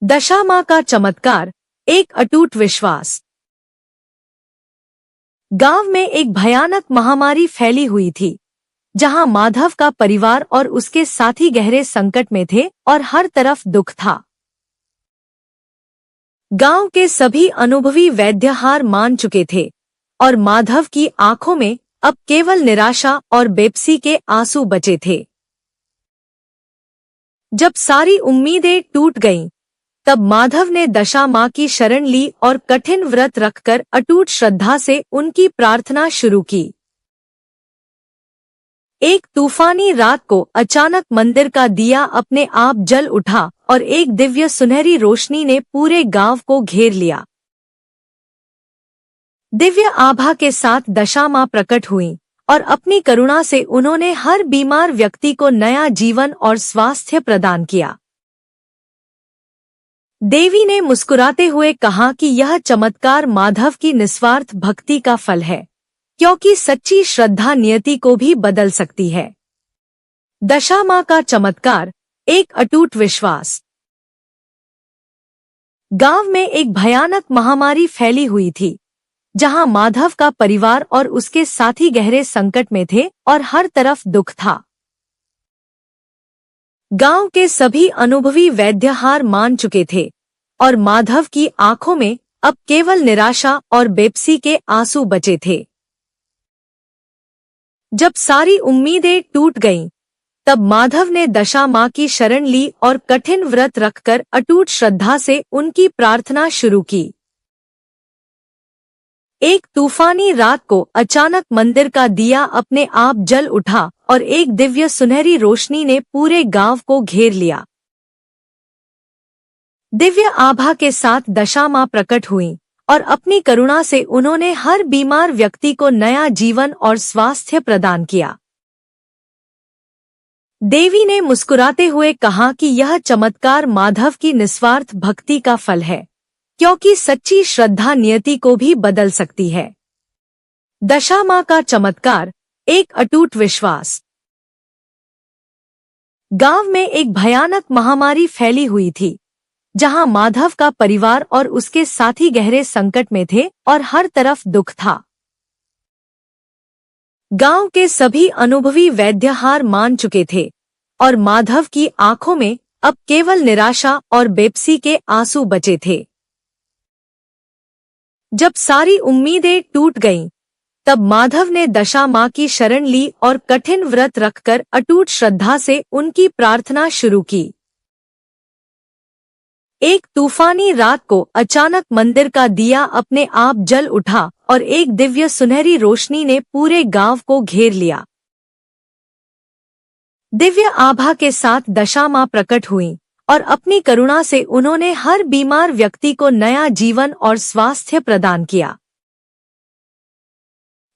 दशा माँ का चमत्कार, एक अटूट विश्वास। गांव में एक भयानक महामारी फैली हुई थी, जहां माधव का परिवार और उसके साथी गहरे संकट में थे और हर तरफ दुख था। गांव के सभी अनुभवी वैद्य हार मान चुके थे और माधव की आंखों में अब केवल निराशा और बेबसी के आंसू बचे थे। जब सारी उम्मीदें टूट गईं, तब माधव ने दशा माँ की शरण ली और कठिन व्रत रखकर अटूट श्रद्धा से उनकी प्रार्थना शुरू की। एक तूफानी रात को अचानक मंदिर का दिया अपने आप जल उठा और एक दिव्य सुनहरी रोशनी ने पूरे गांव को घेर लिया। दिव्य आभा के साथ दशा माँ प्रकट हुईं और अपनी करुणा से उन्होंने हर बीमार व्यक्ति को नया जीवन और स्वास्थ्य प्रदान किया। देवी ने मुस्कुराते हुए कहा कि यह चमत्कार माधव की निस्वार्थ भक्ति का फल है, क्योंकि सच्ची श्रद्धा नियति को भी बदल सकती है। दशा माँ का चमत्कार, एक अटूट विश्वास। गांव में एक भयानक महामारी फैली हुई थी, जहां माधव का परिवार और उसके साथी गहरे संकट में थे और हर तरफ दुख था। गांव के सभी अनुभवी वैद्य हार मान चुके थे और माधव की आंखों में अब केवल निराशा और बेबसी के आंसू बचे थे। जब सारी उम्मीदें टूट गईं, तब माधव ने दशा माँ की शरण ली और कठिन व्रत रखकर अटूट श्रद्धा से उनकी प्रार्थना शुरू की। एक तूफानी रात को अचानक मंदिर का दिया अपने आप जल उठा और एक दिव्य सुनहरी रोशनी ने पूरे गांव को घेर लिया। दिव्य आभा के साथ दशा माँ प्रकट हुईं और अपनी करुणा से उन्होंने हर बीमार व्यक्ति को नया जीवन और स्वास्थ्य प्रदान किया। देवी ने मुस्कुराते हुए कहा कि यह चमत्कार माधव की निस्वार्थ भक्ति का फल है, क्योंकि सच्ची श्रद्धा नियति को भी बदल सकती है। दशा माँ का चमत्कार, एक अटूट विश्वास। गांव में एक भयानक महामारी फैली हुई थी, जहां माधव का परिवार और उसके साथी गहरे संकट में थे और हर तरफ दुख था। गांव के सभी अनुभवी वैद्य हार मान चुके थे और माधव की आंखों में अब केवल निराशा और बेबसी के आंसू बचे थे। जब सारी उम्मीदें टूट गईं, तब माधव ने दशा माँ की शरण ली और कठिन व्रत रखकर अटूट श्रद्धा से उनकी प्रार्थना शुरू की। एक तूफानी रात को अचानक मंदिर का दिया अपने आप जल उठा और एक दिव्य सुनहरी रोशनी ने पूरे गांव को घेर लिया। दिव्य आभा के साथ दशा माँ प्रकट हुईं और अपनी करुणा से उन्होंने हर बीमार व्यक्ति को नया जीवन और स्वास्थ्य प्रदान किया।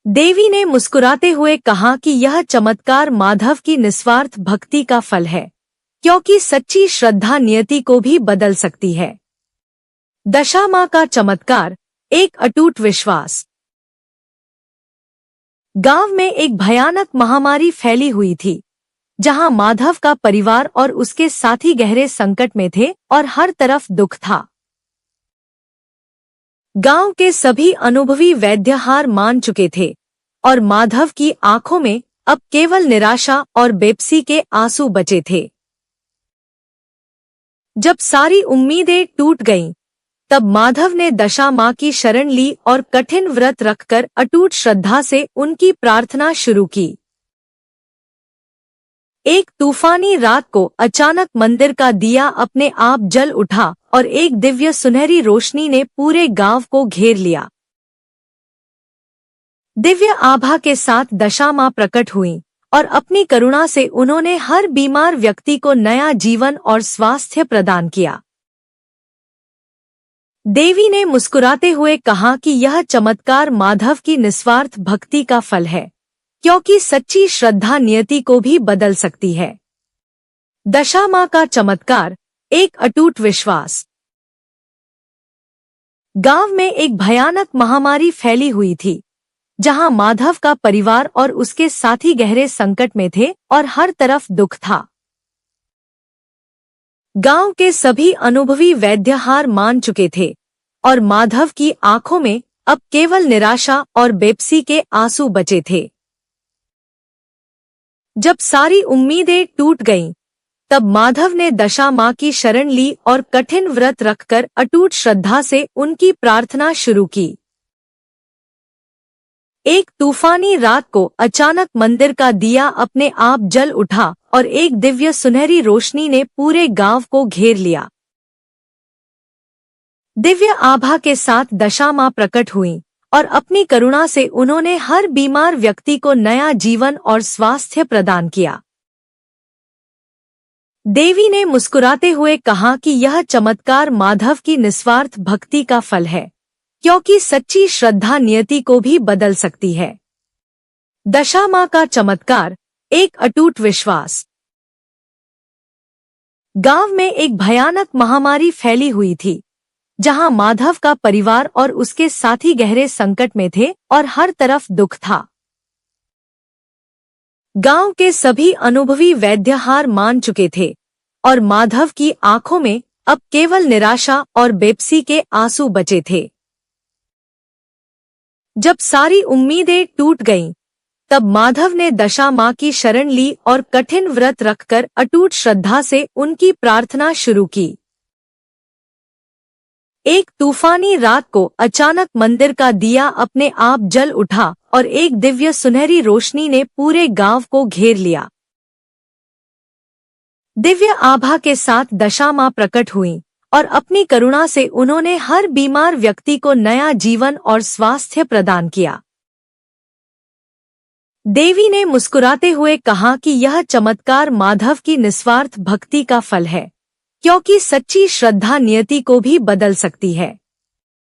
देवी ने मुस्कुराते हुए कहा कि यह चमत्कार माधव की निस्वार्थ भक्ति का फल है, क्योंकि सच्ची श्रद्धा नियति को भी बदल सकती है। दशा माँ का चमत्कार, एक अटूट विश्वास। गांव में एक भयानक महामारी फैली हुई थी, जहां माधव का परिवार और उसके साथी गहरे संकट में थे और हर तरफ दुख था। गांव के सभी अनुभवी वैद्य हार मान चुके थे और माधव की आंखों में अब केवल निराशा और बेबसी के आंसू बचे थे। जब सारी उम्मीदें टूट गईं, तब माधव ने दशा माँ की शरण ली और कठिन व्रत रखकर अटूट श्रद्धा से उनकी प्रार्थना शुरू की। एक तूफानी रात को अचानक मंदिर का दिया अपने आप जल उठा और एक दिव्य सुनहरी रोशनी ने पूरे गांव को घेर लिया। दिव्य आभा के साथ दशा माँ प्रकट हुईं और अपनी करुणा से उन्होंने हर बीमार व्यक्ति को नया जीवन और स्वास्थ्य प्रदान किया। देवी ने मुस्कुराते हुए कहा कि यह चमत्कार माधव की निस्वार्थ भक्ति का फल है, क्योंकि सच्ची श्रद्धा नियति को भी बदल सकती है। दशा माँ का चमत्कार, एक अटूट विश्वास। गांव में एक भयानक महामारी फैली हुई थी, जहां माधव का परिवार और उसके साथी गहरे संकट में थे और हर तरफ दुख था। गांव के सभी अनुभवी वैद्य हार मान चुके थे और माधव की आंखों में अब केवल निराशा और बेबसी के आंसू बचे थे। जब सारी उम्मीदें टूट गईं, तब माधव ने दशा माँ की शरण ली और कठिन व्रत रखकर अटूट श्रद्धा से उनकी प्रार्थना शुरू की। एक तूफानी रात को अचानक मंदिर का दिया अपने आप जल उठा और एक दिव्य सुनहरी रोशनी ने पूरे गांव को घेर लिया। दिव्य आभा के साथ दशा माँ प्रकट हुईं और अपनी करुणा से उन्होंने हर बीमार व्यक्ति को नया जीवन और स्वास्थ्य प्रदान किया। देवी ने मुस्कुराते हुए कहा कि यह चमत्कार माधव की निस्वार्थ भक्ति का फल है, क्योंकि सच्ची श्रद्धा नियति को भी बदल सकती है। दशा माँ का चमत्कार, एक अटूट विश्वास। गांव में एक भयानक महामारी फैली हुई थी, जहां माधव का परिवार और उसके साथी गहरे संकट में थे और हर तरफ दुख था। गांव के सभी अनुभवी वैद्य हार मान चुके थे और माधव की आंखों में अब केवल निराशा और बेबसी के आंसू बचे थे। जब सारी उम्मीदें टूट गईं, तब माधव ने दशा माँ की शरण ली और कठिन व्रत रखकर अटूट श्रद्धा से उनकी प्रार्थना शुरू की। एक तूफानी रात को अचानक मंदिर का दिया अपने आप जल उठा और एक दिव्य सुनहरी रोशनी ने पूरे गांव को घेर लिया। दिव्य आभा के साथ दशा माँ प्रकट हुईं और अपनी करुणा से उन्होंने हर बीमार व्यक्ति को नया जीवन और स्वास्थ्य प्रदान किया। देवी ने मुस्कुराते हुए कहा कि यह चमत्कार माधव की निस्वार्थ भक्ति का फल है, क्योंकि सच्ची श्रद्धा नियति को भी बदल सकती है।